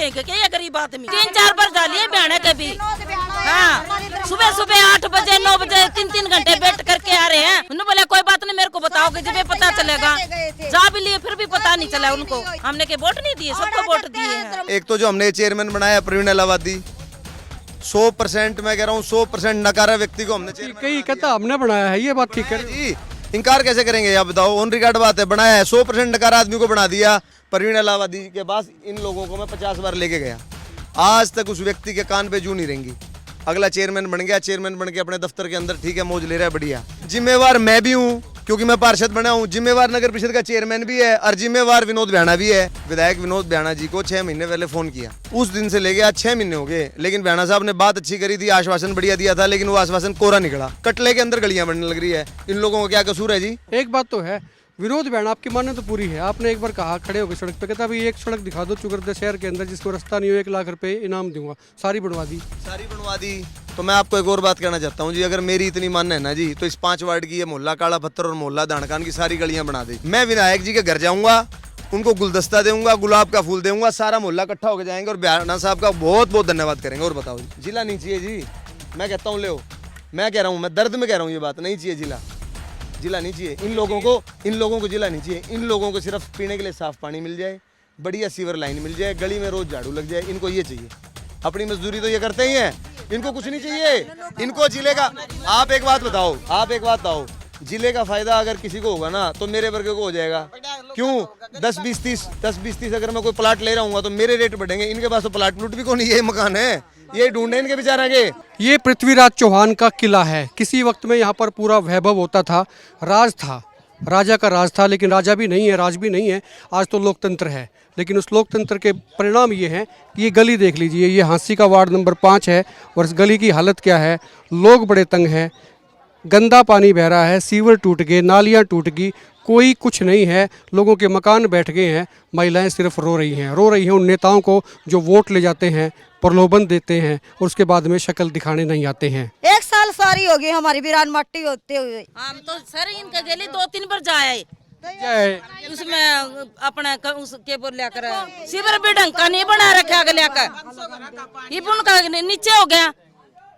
जाएंगे क्या ये गरीब आदमी? 3-4 बार डालिए बयाना के भी। हाँ, सुबह सुबह 8 बजे 9 बजे 3-3 घंटे बैठ करके आ रहे हैं। उन्होंने बोला कोई बात नहीं, मेरे को बताओगे जब पता चलेगा। जा भी लिए फिर भी पता नहीं चला उनको। हमने के वोट नहीं दिए, सबको वोट दिए हैं। एक तो जो हमने चेयरमैन बनाया प्रवीण इलाहाबादी, 100% मैं कह रहा हूँ 100% नकारा व्यक्ति को हमने कई कहता हमने बनाया है, ये बात ठीक है जी। इनकार कैसे करेंगे आप बताओ? ऑन रिकॉर्ड बात है, बनाया है। 100% नकारा आदमी को बना दिया। प्रवीण इलाहाबादी के पास इन लोगों को मैं 50 बार लेके गया, आज तक उस व्यक्ति के कान पे जू नहीं रहेंगी। अगला चेयरमैन बन गया, चेयरमैन बन के अपने दफ्तर के अंदर ठीक है मौज ले रहा है, बढ़िया। जिम्मेवार मैं भी हूँ क्योंकि मैं पार्षद बना हूँ, जिम्मेवार नगर परिषद का चेयरमैन भी है और जिम्मेवार विनोद भ्याणा भी है। विधायक विनोद भ्याणा जी को 6 महीने पहले फोन किया, उस दिन से लेके आज 6 महीने हो गए, लेकिन भ्याणा साहब ने बात अच्छी करी थी, आश्वासन बढ़िया दिया था, लेकिन वो आश्वासन कोरा निकला। कटले के अंदर गलियां बनने लग रही है। इन लोगों का क्या कसूर है जी? एक बात तो है, विनोद भ्याणा आपकी मान्य तो पूरी है। आपने एक बार कहा खड़े होकर सड़क पे, कहता अभी एक सड़क दिखा दो चुकरदे शहर के अंदर जिसको रास्ता नहीं हो 1 लाख रुपए इनाम दूंगा। सारी बनवा दी, सारी बनवा दी। तो मैं आपको एक और बात कहना चाहता हूँ जी, अगर मेरी इतनी मान्य है ना जी, तो इस 5 वार्ड की ये मोहल्ला काला पत्थर और मोहल्ला दानकान की सारी गलियां बना दी। मैं विनायक जी के घर जाऊंगा, उनको गुलदस्ता दूंगा, गुलाब का फूल दूंगा, सारा मोहल्ला इकट्ठा होकर जाएंगे और भ्याणा साहब का बहुत बहुत धन्यवाद करेंगे। और बताओ जी, जिला नहीं चाहिए जी? मैं कहता हूँ ले, मैं कह रहा हूँ, मैं दर्द में कह रहा हूँ, ये बात नहीं चाहिए जिला। जिला नहीं चाहिए इन लोगों को जिला नहीं चाहिए। इन लोगों को सिर्फ पीने के लिए साफ पानी मिल जाए, बढ़िया सीवर लाइन मिल जाए, गली में रोज झाड़ू लग जाए, इनको ये चाहिए। अपनी मजदूरी तो ये करते ही हैं, इनको कुछ नहीं चाहिए। इनको जिले का, आप एक बात बताओ, जिले का फायदा अगर किसी को होगा ना तो मेरे वर्ग को हो जाएगा। क्यों? 10-20-30 अगर मैं कोई प्लाट ले रहा हूँ तो मेरे रेट बढ़ेंगे। इनके पास तो प्लाट प्लूट भी कौन, ये मकान है, ये ढूंढे इनके बेचारा के। ये पृथ्वीराज चौहान का किला है। किसी वक्त में यहाँ पर पूरा वैभव होता था, राज था, राजा का राज था, लेकिन राजा भी नहीं है, राज भी नहीं है, आज तो लोकतंत्र है। लेकिन उस लोकतंत्र के परिणाम ये हैं कि ये गली देख लीजिए, ये हाँसी का वार्ड नंबर 5 है और इस गली की हालत क्या है। लोग बड़े तंग हैं, गंदा पानी बह रहा है, सीवर टूट गए, नालियाँ टूट गई, कोई कुछ नहीं है। लोगों के मकान बैठ गए हैं, महिलाएं सिर्फ रो रही हैं उन नेताओं को जो वोट ले जाते हैं, प्रलोभन देते हैं और उसके बाद में शक्ल दिखाने नहीं आते हैं। 1 साल सारी हो गई हमारी वीरान मट्टी होते हुए। हम तो सर इनके गली 2-3 बार जाए, उसमें अपना उसके बोल लेकर शिविर भी ढंग का नहीं बना रखा लेकर, ये उनका नीचे हो गया,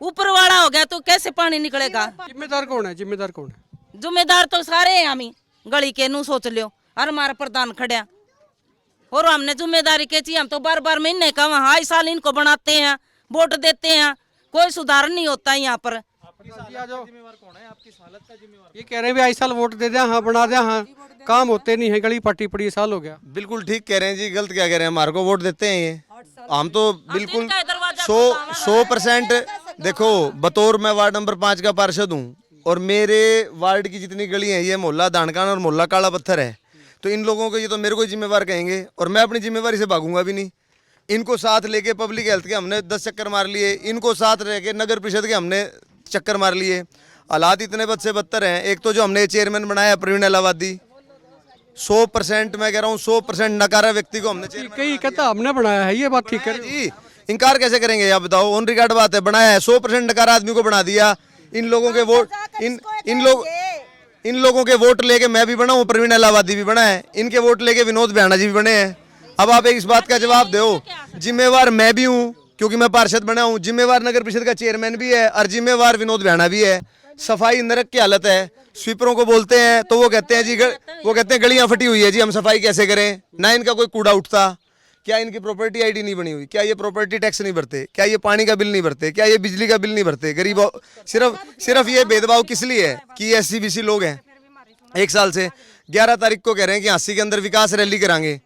ऊपर वाला हो गया, तो कैसे पानी निकलेगा? जिम्मेदार कौन है? जिम्मेदार तो सारे हैं, हम ही गली के नू सोच लियो, और हमारा प्रधान खड़ा और हमने जिम्मेदारी के चाहिए। हम तो बार महीने का वहाँ इस साल इनको बनाते हैं, वोट देते हैं, कोई सुधार नहीं होता यहाँ पर। ये कह रहे हैं आई साल वोट दे दिया, हाँ बना दिया, हाँ काम होते नहीं है, गली पट्टी पड़ी साल हो गया। बिल्कुल ठीक कह रहे हैं जी, गलत क्या कह रहे हैं? हमारे को वोट देते हैं ये, हम तो बिल्कुल 100% देखो, बतौर मैं वार्ड नंबर 5 का पार्षद हूँ और मेरे वार्ड की जितनी गली है ये मोहल्ला दानकान और मोहल्ला काला पत्थर है, तो इन लोगों को ये तो मेरे को जिम्मेवार कहेंगे और मैं अपनी जिम्मेवारी से भागूंगा भी नहीं। इनको साथ लेके पब्लिक हेल्थ के हमने 10 चक्कर मार लिए, इनको साथ रह के नगर परिषद के हमने चक्कर मार लिए। हालात इतने बद से बदतर हैं। एक तो जो हमने चेयरमैन बनाया प्रवीण इलाहाबादी, 100% मैं कह रहा हूँ 100% नकारा व्यक्ति को हमने कई कहता हमने बनाया है, ये बात ठीक है जी। इनकार कैसे करेंगे आप बताओ? ऑन रिकॉर्ड बात है, बनाया है। 100% नकारा आदमी को बना दिया। इन लोगों के वोट, इन लोगों के वोट लेके मैं भी बना हूँ, प्रवीण इलाहाबादी भी बना है, इनके वोट लेके विनोद भ्याणा जी भी बने हैं। अब आप इस बात का जवाब दो, जिम्मेवार मैं भी हूँ क्योंकि मैं पार्षद बना हूँ, जिम्मेवार नगर परिषद का चेयरमैन भी है और जिम्मेवार विनोद भ्याणा भी है। सफाई नरक की हालत है। स्वीपरों को बोलते हैं तो वो कहते हैं जी, वो कहते हैं गलियां फटी हुई है जी, हम सफाई कैसे करें? ना इनका कोई कूड़ा उठता, क्या इनकी प्रॉपर्टी आईडी नहीं बनी हुई, क्या ये प्रॉपर्टी टैक्स नहीं भरते, क्या ये पानी का बिल नहीं भरते, क्या ये बिजली का बिल नहीं भरते? गरीब सिर्फ ये भेदभाव किस लिए है कि ये SC-BC लोग हैं। 1 साल से 11 तारीख को कह रहे हैं कि हाँसी के अंदर विकास रैली कराएंगे,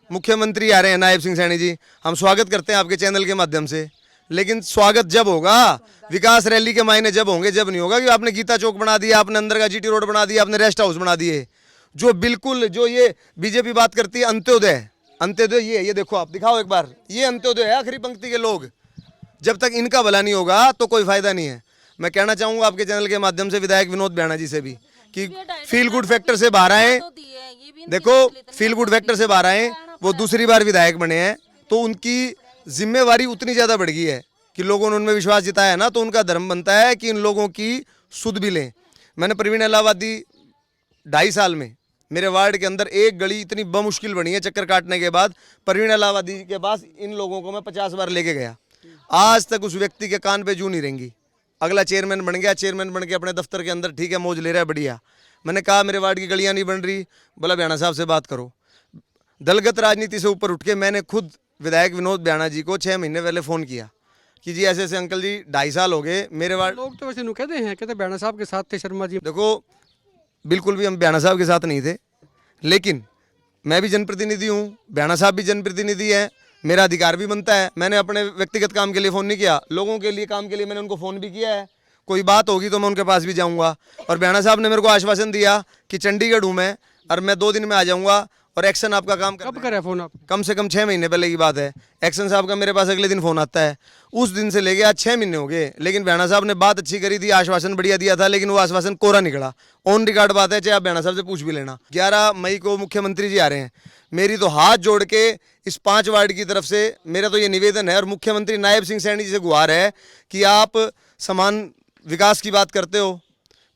मुख्यमंत्री आ रहे हैं नायब सिंह सैनी जी, हम स्वागत करते हैं आपके चैनल के माध्यम से, लेकिन स्वागत जब होगा, विकास रैली के मायने जब होंगे, जब नहीं होगा कि आपने गीता चौक बना दिया, आपने अंदर का GT रोड बना दिया, आपने रेस्ट हाउस बना दिए। जो बिल्कुल जो ये बीजेपी बात करती है अंत्योदय ये देखो, आप दिखाओ एक बार, ये अंत्योदय है, आखिरी पंक्ति के लोग। जब तक इनका भला नहीं होगा तो कोई फायदा नहीं है। मैं कहना चाहूँगा आपके चैनल के माध्यम से विधायक विनोद भ्याणा जी से भी कि फील गुड फैक्टर से बाहर आए। देखो, फील गुड फैक्टर से बाहर आए, वो दूसरी बार विधायक बने हैं, तो उनकी जिम्मेवारी उतनी ज़्यादा बढ़ गई है कि लोगों ने उनमें विश्वास जताया है ना, तो उनका धर्म बनता है कि इन लोगों की सुध भी लें। मैंने प्रवीण इलाहाबादी 2.5 साल में मेरे वार्ड के अंदर एक गली इतनी बमुश्किल बनी है, चक्कर काटने के बाद परवीन इलाहाबादी के पास इन लोगों को मैं 50 बार लेके गया, आज तक उस व्यक्ति के कान पे जू नहीं रहेंगी। अगला चेयरमैन बन गया, चेयरमैन बन के अपने दफ्तर के अंदर ठीक है मौज ले रहा है, बढ़िया। मैंने कहा मेरे वार्ड की गलियां नहीं बन रही, बोला ब्याणा साहब से बात करो। दलगत राजनीति से ऊपर उठ के मैंने खुद विधायक विनोद ब्याणा जी को 6 महीने पहले फ़ोन किया कि जी ऐसे ऐसे अंकल जी 2.5 साल हो गए मेरे वार्ड। लोग तो वैसे नु कहते हैं, कहते ब्याणा साहब के साथ थे शर्मा जी। देखो बिल्कुल भी हम ब्याणा साहब के साथ नहीं थे, लेकिन मैं भी जनप्रतिनिधि हूँ, ब्याणा साहब भी जनप्रतिनिधि है, मेरा अधिकार भी बनता है। मैंने अपने व्यक्तिगत काम के लिए फ़ोन नहीं किया, लोगों के लिए काम के लिए मैंने उनको फ़ोन भी किया है। कोई बात होगी तो मैं उनके पास भी जाऊँगा। और ब्याणा साहब ने मेरे को आश्वासन दिया कि चंडीगढ़ हूँ मैं और मैं 2 दिन में आ जाऊँगा और एक्शन आपका काम कब करा फ़ोन आप? कम से कम 6 महीने पहले की बात है। एक्शन साहब का मेरे पास अगले दिन फ़ोन आता है, उस दिन से लेके आज 6 महीने हो गए। लेकिन ब्याणा साहब ने बात अच्छी करी थी, आश्वासन बढ़िया दिया था, लेकिन वो आश्वासन कोरा निकला। ऑन रिकॉर्ड बात है, चाहे आप ब्याणा साहब से पूछ भी लेना। 11 मई को मुख्यमंत्री जी आ रहे हैं, मेरी तो हाथ जोड़ के इस 5 वार्ड की तरफ से मेरा तो ये निवेदन है और मुख्यमंत्री नायब सिंह सैनी जी से गुहार है कि आप समान विकास की बात करते हो,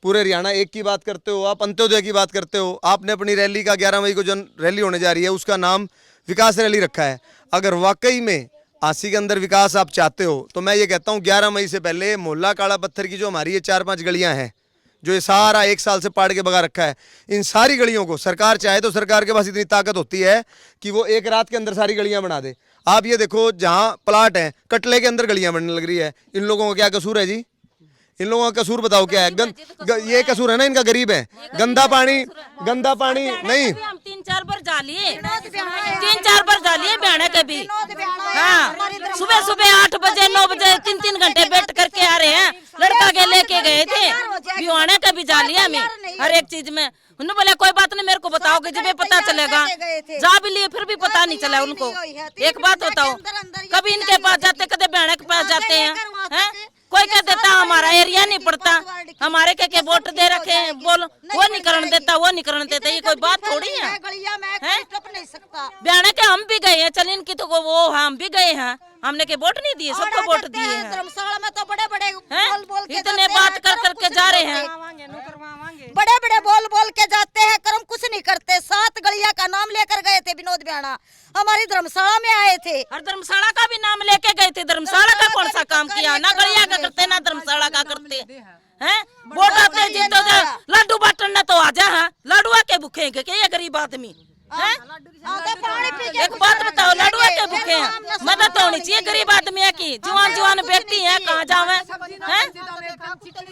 पूरे हरियाणा एक की बात करते हो, आप अंत्योदय की बात करते हो। आपने अपनी रैली का 11 मई को जो रैली होने जा रही है उसका नाम विकास रैली रखा है। अगर वाकई में आसी के अंदर विकास आप चाहते हो तो मैं ये कहता हूँ 11 मई से पहले मोहल्ला काला पत्थर की जो हमारी ये 4-5 गलियाँ हैं, जो ये सारा 1 साल से पाड़ के भगा रखा है, इन सारी गलियों को सरकार चाहे तो सरकार के पास इतनी ताकत होती है कि वो एक रात के अंदर सारी गलियाँ बना दे। आप ये देखो जहाँ प्लाट हैं कटले के अंदर गलियाँ बनने लग रही है। इन लोगों का क्या कसूर है जी? इन लोगों का कसूर बताओ क्या है? ये कसूर है ना इनका, गरीब है, गंदा पानी नहीं। हम 3-4 बार जा लिए, 3-4 बार जा लिए ब्याणा के भी। हाँ, सुबह 8 बजे 9 बजे 3-3 घंटे बैठ करके आ रहे हैं। लड़का के लेके गए थे, भिवाना का भी जा लिया हमें हर एक चीज में। उन्होंने बोला कोई बात नहीं, मेरे को बताओगे जब पता चलेगा। जा भी लिए फिर भी पता नहीं चला उनको। एक बात बताओ, कभी इनके पास जाते, कभी ब्याणा के पास जाते हैं। कोई कह देता हमारा एरिया नहीं पड़ता, हमारे के वोट दे रखे हैं, बोलो वो नहीं करने देता, वो नहीं करने देता। ये कोई बात थोड़ी है। ब्याणा के हम भी गए हैं, चल इनकी तो वो हम भी गए हैं, हमने के वोट नहीं दिए, सबको वोट दिए हैं। धर्मशाला में तो बड़े बड़े इतने बात कर करके जा रहे हैं, बड़े बड़े बोल के जाते हैं, कर्म कुछ नहीं करते। 7 गलियां का नाम लेकर गए थे विनोद ब्याणा, हमारी धर्मशाला में आए थे और धर्मशाला का भी नाम लेके गए थे। धर्मशाला का कौन सा काम किया? ना गलिया का करते ना धर्मशाला का करते हैं। वोट आते जीतो लड्डू बांटन तो आ जा, लड्डुआ के भूखे के ये गरीब आदमी हैं? एक बात बताओ, लड्डुआ के भूखे हैं, मदद होनी चाहिए गरीब आदमी की। जवान व्यक्ति है, कहाँ जावे हैं?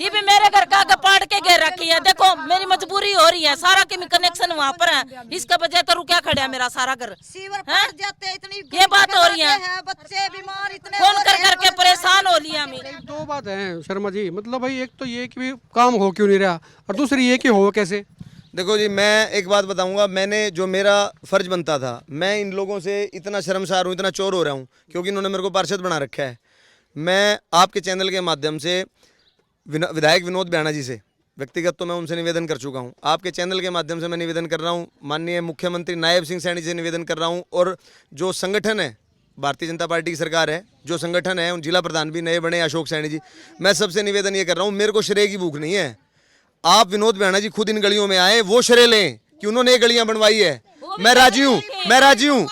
ये भी मेरे घर का आगे पाड़ के घेर रखी है। देखो मेरी मजबूरी हो रही है, सारा के कनेक्शन वहाँ पर है, इसका वजह तो रुका खड़ा है मेरा सारा घर। ये बात हो रही है, बच्चे बीमार इतने फोन कर करके परेशान हो लिया। 2 बात है शर्मा जी, मतलब भाई एक तो ये कि काम हो क्यों नहीं रहा, और दूसरी ये कि हो कैसे। देखो जी, मैं एक बात बताऊंगा, मैंने जो मेरा फर्ज बनता था, मैं इन लोगों से इतना शर्मसार हूँ, इतना चोर हो रहा हूँ क्योंकि इन्होंने मेरे को पार्षद बना रखा है। मैं आपके चैनल के माध्यम से विधायक विनोद ब्याणा जी से, व्यक्तिगत तो मैं उनसे निवेदन कर चुका हूँ, आपके चैनल के माध्यम से मैं निवेदन कर रहा हूँ, माननीय मुख्यमंत्री नायब सिंह सैनी से निवेदन कर रहा हूँ, और जो संगठन है भारतीय जनता पार्टी की सरकार है, जो संगठन है उन जिला प्रधान भी नए बने अशोक सैनी जी, मैं सबसे निवेदन ये कर रहा हूँ, मेरे को श्रेय की भूख नहीं है। आप विनोद ब्याणा जी खुद इन गलियों में आए, वो श्रेय लें कि उन्होंने ये गलियां बनवाई है। मैं राजी हूँ, मैं राजी हूँ,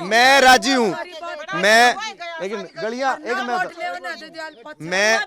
मैं राजी हूँ। मैं एक गलियां मैं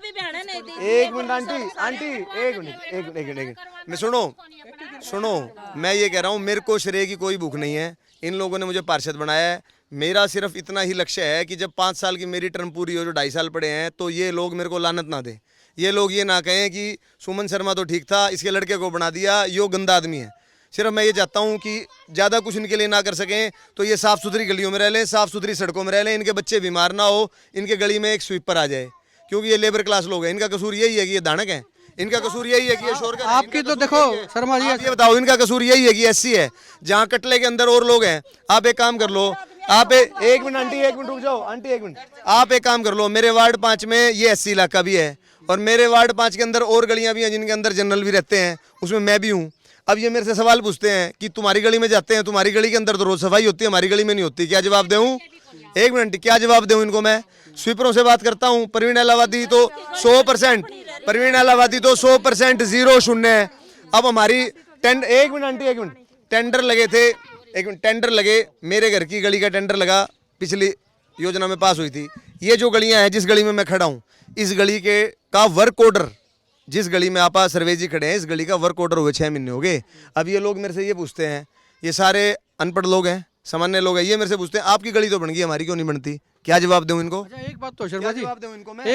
एक मिनट आंटी एक मिनट मैं सुनो, मैं ये कह रहा हूँ, मेरे को श्रेय की कोई भूख नहीं है। इन लोगों ने मुझे पार्षद बनाया है, मेरा सिर्फ इतना ही लक्ष्य है कि जब 5 साल की मेरी टर्म पूरी हो, जो 2.5 साल पड़े हैं, तो ये लोग मेरे को लानत ना दें, ये लोग ये ना कहें कि सुमन शर्मा तो ठीक था, इसके लड़के को बना दिया, यो गंदा आदमी है। सिर्फ मैं ये चाहता हूँ कि ज़्यादा कुछ इनके लिए ना कर सकें, तो ये साफ़ सुथरी गलियों में रह लें, साफ़ सुथरी सड़कों में रह लें, इनके बच्चे बीमार ना हो, इनके गली में एक स्वीपर आ जाए, क्योंकि ये लेबर क्लास लोग हैं। इनका कसूर यही है कि ये दानक हैं, इनका कसूर यही है कि ये शोर कर। आपकी तो देखो शर्मा जी, ये बताओ, इनका कसूर यही है कि एससी है, जहाँ कटले के अंदर और लोग हैं। आप एक काम कर लो, आप एक मिनट आंटी, एक मिनट रुक जाओ आंटी, एक मिनट। आप एक काम कर लो, मेरे वार्ड 5 में ये एससी इलाका भी है, और मेरे वार्ड 5 के अंदर और गलियां भी हैं जिनके अंदर जनरल भी रहते हैं, उसमें मैं भी हूँ। अब ये मेरे से सवाल पूछते हैं कि तुम्हारी गली में जाते हैं, तुम्हारी गली के अंदर तो रोज सफाई होती है, हमारी गली में नहीं होती, क्या जवाब दूँ? एक मिनट, क्या जवाब दूँ इनको? मैं स्वीपरों से बात करता हूँ, परवीन इलाहाबादी तो 100%, परवीन इलाहाबादी तो 100% 0 शून्य है। अब हमारी 10, एक मिनट आंटी, एक मिनट, टेंडर लगे थे, एक टेंडर लगे, मेरे घर की गली का टेंडर लगा, पिछली योजना में पास हुई थी। ये जो गलियां हैं, जिस गली में मैं खड़ा हूँ, इस गली के का वर्क ऑर्डर, जिस गली में आप सर्वे जी खड़े हैं, इस गली का वर्क ऑर्डर हुए 6 महीने हो गए। अब ये लोग मेरे से ये पूछते हैं, ये सारे अनपढ़ लोग हैं, सामान्य लोग हैं, ये मेरे से पूछते हैं आपकी गली तो बन गई, हमारी क्यों नहीं बनती? क्या जवाब दूं इनको? अच्छा, एक बात तो शर्मा जी, जवाब दूं इनको मैं?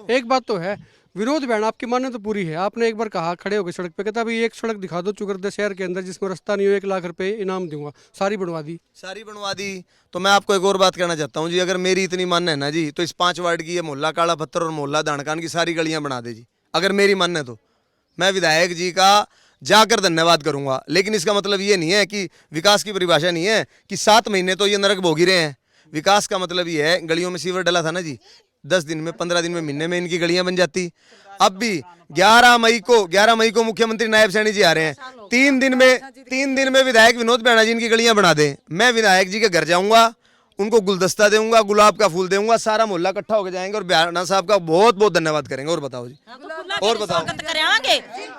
एक बात तो है, विनोद बहन आपकी मान्य तो पूरी है। आपने एक बार कहा खड़े होकर सड़क पे, कहता भाई एक सड़क दिखा दो चुकरदा शहर के अंदर जिसमें रास्ता नहीं हो, 1 लाख रुपए इनाम दूंगा। सारी बनवा दी, सारी बनवा दी। तो मैं आपको एक और बात कहना चाहता हूँ जी, अगर मेरी इतनी मान्य है ना जी, तो इस 5 वार्ड की ये मोहल्ला काला पत्थर और मोहल्ला दानकान की सारी गलियां बना दे जी। अगर मेरी मान्य तो मैं विधायक जी का जाकर धन्यवाद करूंगा। लेकिन इसका मतलब ये नहीं है कि विकास की परिभाषा नहीं है कि 7 महीने तो ये नरक भोगी रहे हैं। विकास का मतलब ये है, गलियों में सीवर डला था ना जी, 10 दिन में, 15 दिन में, महीने में इनकी गलियां बन जाती। अब भी 11 मई को मुख्यमंत्री नायब सैनी जी आ रहे हैं। 3 दिन में विधायक विनोद बैणा जी इनकी गलियां बना दें। मैं विधायक जी के घर जाऊंगा, उनको गुलदस्ता दूंगा, गुलाब का फूल दूंगा, सारा मोहल्ला इकट्ठा होकर जाएंगे और बैणा साहब का बहुत बहुत धन्यवाद करेंगे। और बताओ जी, और बताओ,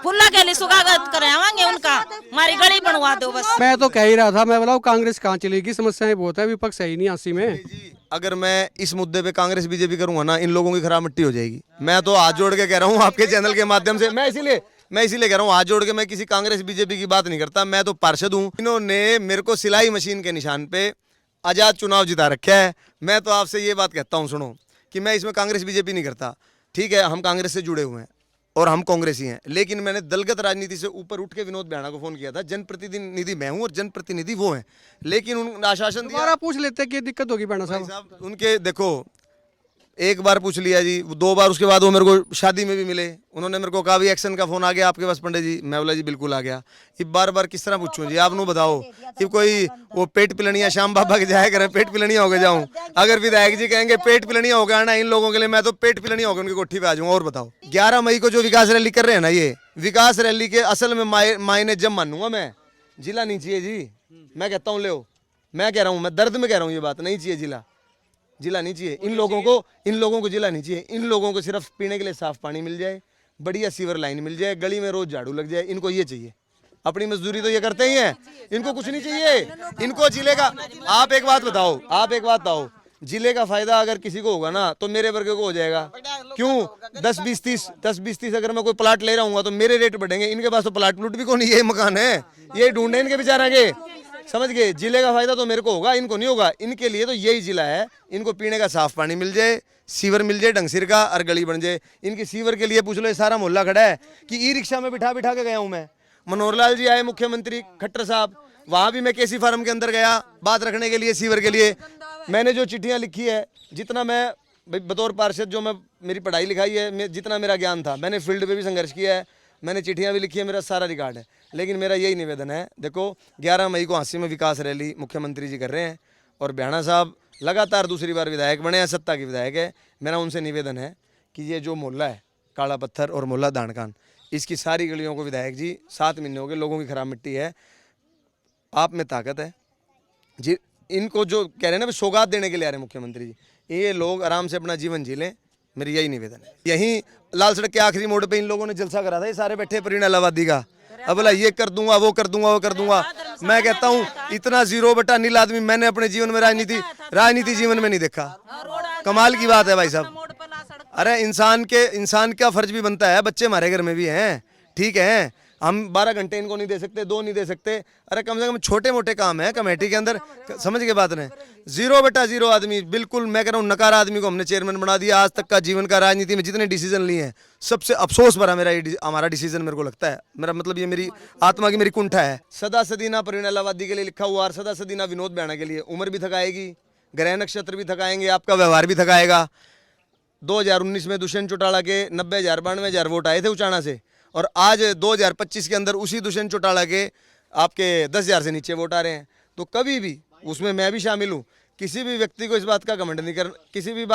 फुल्ला के लिए स्वागत करावांगे उनका, हमारी गली बनवा दो बस। मैं तो कह ही रहा था, मैं बोला कांग्रेस कहाँ चलेगी, समस्याएं बहुत है, विपक्ष है ही नहीं आसी में। जी, अगर मैं इस मुद्दे पे कांग्रेस बीजेपी करूंगा ना, इन लोगों की खराब मिट्टी हो जाएगी। मैं तो हाथ जोड़ के कह रहा हूँ आपके चैनल के माध्यम से, मैं इसीलिए कह रहा हूँ हाथ जोड़ के, मैं किसी कांग्रेस बीजेपी की बात नहीं करता, मैं तो पार्षद हूँ। इन्होंने मेरे को सिलाई मशीन के निशान पे आजाद चुनाव जिता रखा है। मैं तो आपसे ये बात कहता हूँ, सुनो, कि मैं इसमें कांग्रेस बीजेपी नहीं करता। ठीक है, हम कांग्रेस से जुड़े हुए हैं और हम कांग्रेसी हैं, लेकिन मैंने दलगत राजनीति से ऊपर उठ के विनोद बैणा को फोन किया था। जनप्रतिनिधि मैं हूं और जनप्रतिनिधि वो हैं, लेकिन उन्होंने आश्वासन दिया। पूछ लेते कि दिक्कत होगी बैणा साहब। उनके देखो, एक बार पूछ लिया जी, 2 बार, उसके बाद वो मेरे को शादी में भी मिले, उन्होंने मेरे को कहा भी एक्शन का फोन आ गया आपके पास पंडित जी। मैं बोला जी बिल्कुल आ गया। ये बार किस तरह पूछूं जी, आप नु बताओ, कि कोई वो पेट पिलनिया श्याम बाबा के जाया करे, पेट पिलनिया होके जाऊं? अगर विधायक जी कहेंगे पेट पिलनिया होगा आना इन लोगों के लिए, मैं तो पेट पिलनिया होकर उनकी कोठी पे आ जाऊंगा। और बताओ, 11 मई को जो विकास रैली कर रहे हैं ना, ये विकास रैली के असल में मायने जब मानूंगा मैं, जिला नहीं चाहिए जी। मैं कहता हूँ, ले, मैं कह रहा हूँ, मैं दर्द में कह रहा हूँ, ये बात नहीं चाहिए, जिला नहीं चाहिए इन लोगों को जिला नहीं चाहिए। इन लोगों को सिर्फ पीने के लिए साफ पानी मिल जाए, बढ़िया सीवर लाइन मिल जाए, गली में रोज झाड़ू लग जाए, इनको ये चाहिए। अपनी मजदूरी तो ये करते ही हैं, इनको कुछ नहीं चाहिए। इनको जिले का, आप एक बात बताओ, जिले का फायदा अगर किसी को होगा ना, तो मेरे वर्ग को हो जाएगा। क्यों? 10-20-30 अगर मैं कोई प्लाट ले रहा हूँ तो मेरे रेट बढ़ेंगे। इनके पास तो प्लाट प्लूट भी कौन, ये मकान है, ये ढूंढे इनके बेचारा के, समझ गए? जिले का फायदा तो मेरे को होगा, इनको नहीं होगा। इनके लिए तो यही जिला है, इनको पीने का साफ पानी मिल जाए, सीवर मिल जाए ढंग सिर का, और गली बन जाए। इनकी सीवर के लिए पूछ लो, सारा मोहल्ला खड़ा है कि ई रिक्शा में बिठा के गया हूँ मैं। मनोहर लाल जी आए, मुख्यमंत्री खट्टर साहब, वहां भी मैं केसी फार्म के अंदर गया बात रखने के लिए, सीवर के लिए। मैंने जो चिट्ठियां लिखी है, जितना मैं बतौर पार्षद, जो मैं मेरी पढ़ाई लिखाई है, जितना मेरा ज्ञान था, मैंने फील्ड पे भी संघर्ष किया है, मैंने चिट्ठियां भी लिखी है, मेरा सारा रिकॉर्ड है। लेकिन मेरा यही निवेदन है, देखो 11 मई को हाँसी में विकास रैली मुख्यमंत्री जी कर रहे हैं, और बैणा साहब लगातार दूसरी बार विधायक बने हैं, सत्ता के विधायक है। मेरा उनसे निवेदन है कि ये जो मोहल्ला है काला पत्थर और मोहल्ला दानकान, इसकी सारी गलियों को विधायक जी, 7 महीने हो गए, लोगों की खराब मिट्टी है, आप में ताकत है जी। इनको जो कह रहे हैं ना सौगात देने के लिए आ रहे हैं मुख्यमंत्री जी, ये लोग आराम से अपना जीवन जी लें, मेरी यही निवेदन है। यहीं लाल सड़क के आखिरी मोड़ पे इन लोगों ने जलसा करा था, ये सारे बैठे प्रवीण इलाहाबादी का। अब बोला ये कर दूंगा, वो कर दूंगा। मैं कहता हूँ इतना 0/0 आदमी मैंने अपने जीवन में राजनीति जीवन में नहीं देखा। कमाल की बात है भाई साहब। अरे इंसान का फर्ज भी बनता है, बच्चे हमारे घर में भी हैं, ठीक है, हम 12 घंटे इनको नहीं दे सकते, 2 नहीं दे सकते। अरे कम से कम छोटे मोटे काम है कमेटी के अंदर, समझ के बात ने। 0/0 आदमी, बिल्कुल मैं कह रहा हूँ नकारा आदमी को हमने चेयरमैन बना दिया। आज तक का जीवन का राजनीति में जितने डिसीजन लिए हैं, सबसे अफसोस भरा हमारा डिसीजन मेरे को लगता है। मेरा मतलब ये मेरी आत्मा की मेरी कुंठा है। सदा सदीना प्रवीण इलाहाबादी के लिए लिखा हुआ, और सदा सदीना विनोद बैणा के लिए। उम्र भी थकाएगी, ग्रह नक्षत्र भी थकाएंगे, आपका व्यवहार भी थकाएगा। 2019 में दुष्यंत चौटाला के 90,000-92,000 वोट आए थे उचाना से, और आज 2025 के अंदर उसी दुष्यंत चौटाला के आपके 10,000 से नीचे वोट आ रहे हैं। तो कभी भी उसमें मैं भी शामिल हूँ। किसी भी व्यक्ति को इस बात का घमंड नहीं करना, किसी भी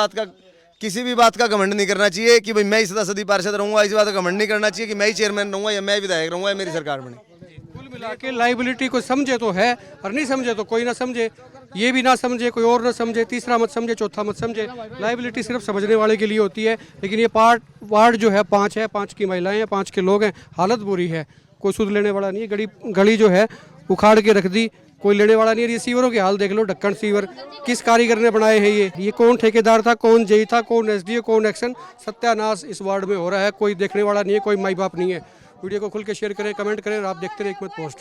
बात का घमंड नहीं करना चाहिए कि भाई मैं ही सदा पार्षद रहूंगा। इस बात का घमंड नहीं करना चाहिए कि मैं ही चेयरमैन रहूंगा या मैं विधायक रहूंगा या मेरी सरकार बने। कुल मिला के लाइबिलिटी को समझे तो है, और नहीं समझे तो कोई ना समझे, ये भी ना समझे, कोई और ना समझे, तीसरा मत समझे, चौथा मत समझे। लाइबिलिटी सिर्फ समझने वाले के लिए होती है। लेकिन ये वार्ड जो है 5 है, 5 की महिलाएं हैं, 5 के लोग हैं, हालत बुरी है, कोई सुध लेने वाला नहीं है। गली जो है उखाड़ के रख दी, कोई लेने वाला नहीं है। ये सीवरों के हाल देख लो, ढक्कन सीवर किस कारीगर ने बनाए हैं ये कौन ठेकेदार था, कौन जेई था, कौन एसडीओ, कौन एक्शन। सत्यानाश इस वार्ड में हो रहा है, कोई देखने वाला नहीं है, कोई माई बाप नहीं है। वीडियो को खुल के शेयर करें, कमेंट करें और आप देखते रहे एक मत पोस्ट।